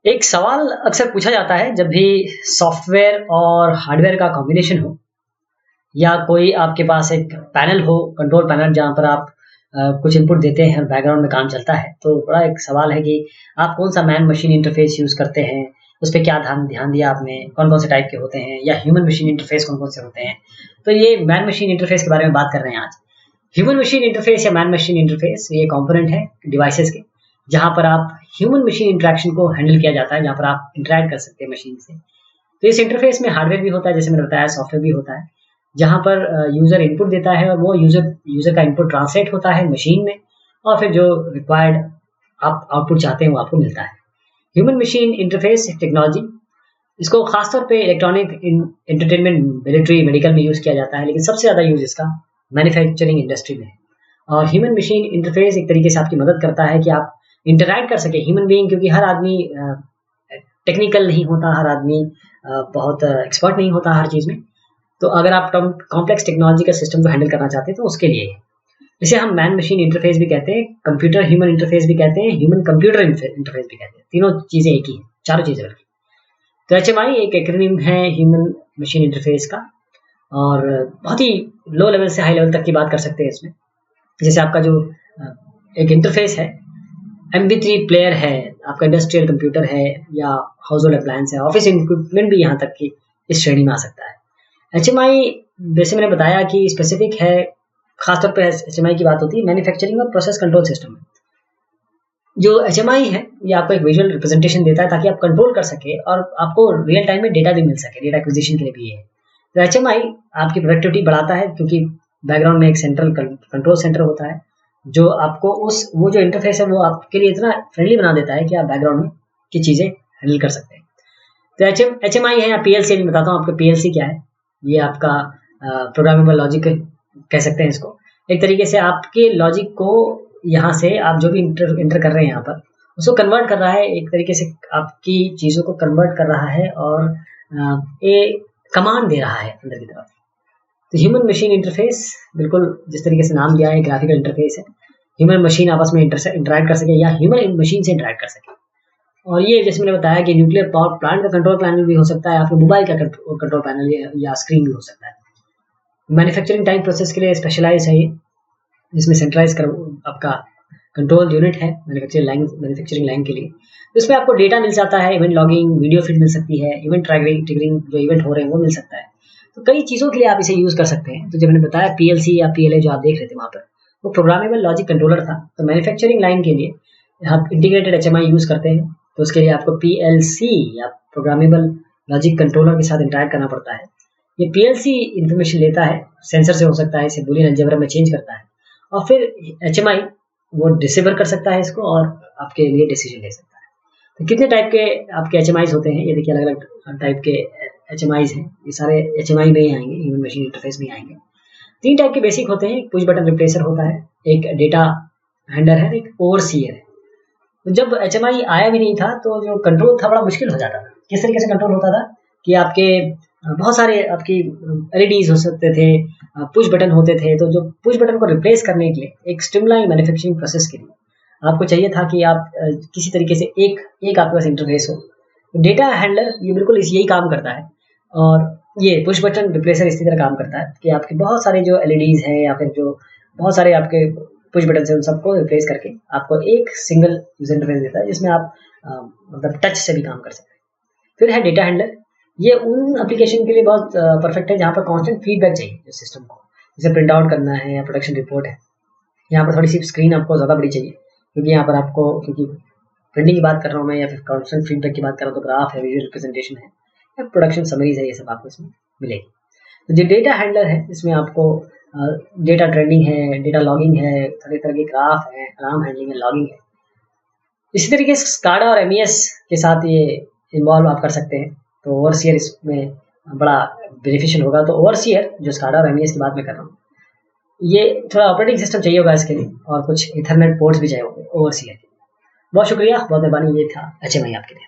एक सवाल अक्सर पूछा जाता है जब भी सॉफ्टवेयर और हार्डवेयर का कॉम्बिनेशन हो या कोई आपके पास एक पैनल हो, कंट्रोल पैनल जहाँ पर आप कुछ इनपुट देते हैं और बैकग्राउंड में काम चलता है। तो बड़ा एक सवाल है कि आप कौन-सा मैन मशीन इंटरफ़ेस यूज़ करते हैं? उस पे क्या ध्यान ध्यान दिया आपने? कौन-कौन से टाइप के होते हैं या ह्यूमन मशीन इंटरफ़ेस कौन-कौन से होते हैं? तो ये मैन मशीन इंटरफ़ेस के बारे में बात कर रहे हैं आज। ह्यूमन मशीन इंटरफ़ेस या मैन मशीन इंटरफ़ेस ये कंपोनेंट है डिवाइसेज़ के, जहाँ पर आप ह्यूमन मशीन इंटरैक्शन को हैंडल किया जाता है, जहाँ पर आप इंटरैक्ट कर सकते हैं मशीन से। तो इस इंटरफ़ेस में हार्डवेयर भी होता है, जैसे मैंने बताया सॉफ्टवेयर भी होता है, जहाँ पर यूज़र इनपुट देता है और वो यूज़र यूज़र का इनपुट ट्रांसलेट होता है मशीन में और फिर जो रिक्वायर्ड आप आउटपुट चाहते हैं वो आपको मिलता है। ह्यूमन मशीन इंटरफ़ेस टेक्नोलॉजी इसको खासतौर पे इलेक्ट्रॉनिक एंटरटेनमेंट, मिलिट्री, मेडिकल में यूज़ किया जाता है, लेकिन सबसे ज़्यादा यूज़ इसका मैन्युफैक्चरिंग इंडस्ट्री में है। और ह्यूमन मशीन इंटरफ़ेस एक तरीके से आपकी मदद करता है कि आप इंटरैक्ट कर सकें ह्यूमन बीइंग, क्योंकि हर आदमी टेक्निकल नहीं होता, हर आदमी बहुत एक्सपर्ट नहीं होता हर चीज़ में। तो अगर आप कॉम्प्लेक्स टेक्नोलॉजी का सिस्टम को हैंडल करना चाहते हैं तो उसके लिए इसे हम मैन मशीन इंटरफ़ेस भी कहते हैं, कंप्यूटर ह्यूमन इंटरफ़ेस भी कहते हैं, ह्यूमन कंप्यूटर इंटरफ़ेस भी कहते हैं। तीनों चीज़ें एक ही हैं, चारों चीज़ें बल्कि। तो एचएमआई एक एक्रोनिम है ह्यूमन मशीन इंटरफ़ेस का, और बहुत ही लो लेवल से हाई लेवल तक की बात कर सकते हैं इसमें। जैसे आपका जो एक इंटरफ़ेस है, MP3 प्लेयर है, आपका इंडस्ट्रियल कंप्यूटर है या हाउस होल्ड अप्लायंस है, ऑफिस इक्विपमेंट भी यहाँ तक कि इस श्रेणी में आ सकता है। एचएमआई जैसे मैंने बताया कि स्पेसिफिक है, खासतौर पे एचएमआई की बात होती है मैन्युफैक्चरिंग और प्रोसेस कंट्रोल सिस्टम में। जो एचएमआई है ये आपको एक विजुअल रिप्रेजेंटेशन देता है ताकि आप कंट्रोल कर सके और आपको रियल टाइम में डेटा भी मिल सके, डेटा एक्विजिशन के लिए भी है। तो एचएमआई आपकी प्रोडक्टिविटी बढ़ाता है, क्योंकि बैकग्राउंड में एक सेंट्रल कंट्रोल सेंटर होता है जो आपको वो जो इंटरफेस है वो आपके लिए इतना फ्रेंडली बना देता है कि आप बैकग्राउंड में की चीज़ें हैंडल कर सकते हैं। तो एचएमआई है या पीएलसी, मैं बताता हूँ आपको पीएलसी क्या है। ये आपका प्रोग्रामेबल लॉजिक कह सकते हैं इसको। एक तरीके से आपके लॉजिक को यहाँ से आप जो भी इंटर कर रहे हैं यहाँ पर उसको कन्वर्ट कर रहा है, एक तरीके से आपकी चीज़ों को कन्वर्ट कर रहा है और कमांड दे रहा है अंदर की तरफ। तो ह्यूमन मशीन इंटरफेस बिल्कुल जिस तरीके से नाम दिया है, ग्राफिकल इंटरफेस है, ह्यूमन मशीन आपस में इंटरैक्ट कर सके या ह्यूमन मशीन से इंटरैक्ट कर सके। और ये जैसे मैंने बताया कि न्यूक्लियर पावर प्लांट का कंट्रोल पैनल भी हो सकता है, आपके मोबाइल का कंट्रोल पैनल या स्क्रीन भी हो सकता है। मैन्युफैक्चरिंग टाइम प्रोसेस के लिए स्पेशलाइज है ये, जिसमें सेंट्रलाइज कर आपका कंट्रोल यूनिट है मैन्युफैक्चरिंग लाइन के लिए। तो इसमें आपको डेटा मिल जाता है, इवेंट लॉगिंग, वीडियो फीड मिल सकती है, इवेंट ट्रिगरिंग जो इवेंट हो रहे हैं वो मिल सकता है। तो कई चीज़ों के लिए आप इसे यूज़ कर सकते हैं। तो जब मैंने बताया पीएलसी या पीएलए जो आप देख रहे थे वहाँ पर, वो प्रोग्रामेबल लॉजिक कंट्रोलर था। तो मैन्युफैक्चरिंग लाइन के लिए आप इंटीग्रेटेड एचएमआई यूज़ करते हैं, तो उसके लिए आपको पीएलसी या प्रोग्रामेबल लॉजिक कंट्रोलर के साथ इंटरैक्ट करना पड़ता है। ये पीएलसी इंफॉर्मेशन लेता है, सेंसर से हो सकता है, इसे बूलियन अलजेब्रा में चेंज करता है और फिर एचएमआई वो डिसेबल कर सकता है इसको और आपके लिए डिसीजन ले सकता है। तो कितने टाइप के आपके एचएमआईज होते हैं, ये देखिए अलग अलग टाइप के एचएमआईज हैं। ये सारे एचएमआई में ही आएंगे, ह्यूमन मशीन इंटरफेस में ही आएंगे। 3 टाइप के बेसिक होते हैं, पुश बटन रिप्लेसर होता है, एक डेटा हैंडलर है, एक ओवरसीयर है। तो जब एचएमआई आया भी नहीं था तो जो कंट्रोल था बड़ा मुश्किल हो जाता था। किस तरीके से कंट्रोल होता था कि आपके बहुत सारे आपकी एलईडीज हो सकते थे, पुश बटन होते थे। तो जो पुश बटन को रिप्लेस करने के लिए एक स्ट्रीमलाइन मैन्युफैक्चरिंग प्रोसेस के लिए आपको चाहिए था कि आप किसी तरीके से एक आपके पास इंटरफेस हो। तो डेटा हैंडलर ये बिल्कुल यही काम करता है और ये पुश बटन रिप्लेसर इसी तरह काम करता है कि आपके बहुत सारे जो एलईडीज हैं या फिर जो बहुत सारे आपके पुश बटन से उन सबको रिप्लेस करके आपको एक सिंगल यूजर इंटरफेस देता है, जिसमें आप मतलब टच से भी काम कर सकते हैं। फिर है डेटा हैंडलर, ये उन एप्लीकेशन के लिए बहुत परफेक्ट है जहाँ पर कांस्टेंट फीडबैक चाहिए सिस्टम को, जैसे प्रिंट आउट करना है या प्रोडक्शन रिपोर्ट है। यहाँ पर थोड़ी सी स्क्रीन आपको ज़्यादा बड़ी चाहिए, क्योंकि यहाँ पर आपको, क्योंकि प्रिंटिंग की बात कर रहा हूँ मैं या फिर कांस्टेंट फीडबैक की बात कर रहा हूँ, तो ग्राफ है, विजुअल रिप्रेजेंटेशन है या प्रोडक्शन समरीज है, ये सब आपको इसमें मिलेगी। तो जो डेटा हैंडलर है इसमें आपको डेटा ट्रेंडिंग है, डेटा लॉगिंग है, तरह तरह के ग्राफ है, अलार्म हैंडलिंग है, लॉगिंग है। इसी तरीके से स्काडा और एमईएस के साथ ये इन्वॉल्व आप कर सकते हैं। तो ओवरसीयर इसमें बड़ा बेनिफिशियल होगा। तो ओवरसीयर जो स्काडा और एमईएस की बात मैं कर रहा हूँ, ये थोड़ा ऑपरेटिंग सिस्टम चाहिए होगा इसके लिए और कुछ इथरनेट पोर्ट्स भी चाहिए होंगे ओवरसीयर के लिए। बहुत शुक्रिया, बहुत मेहरबानी। ये था एचएमआई आपके लिए।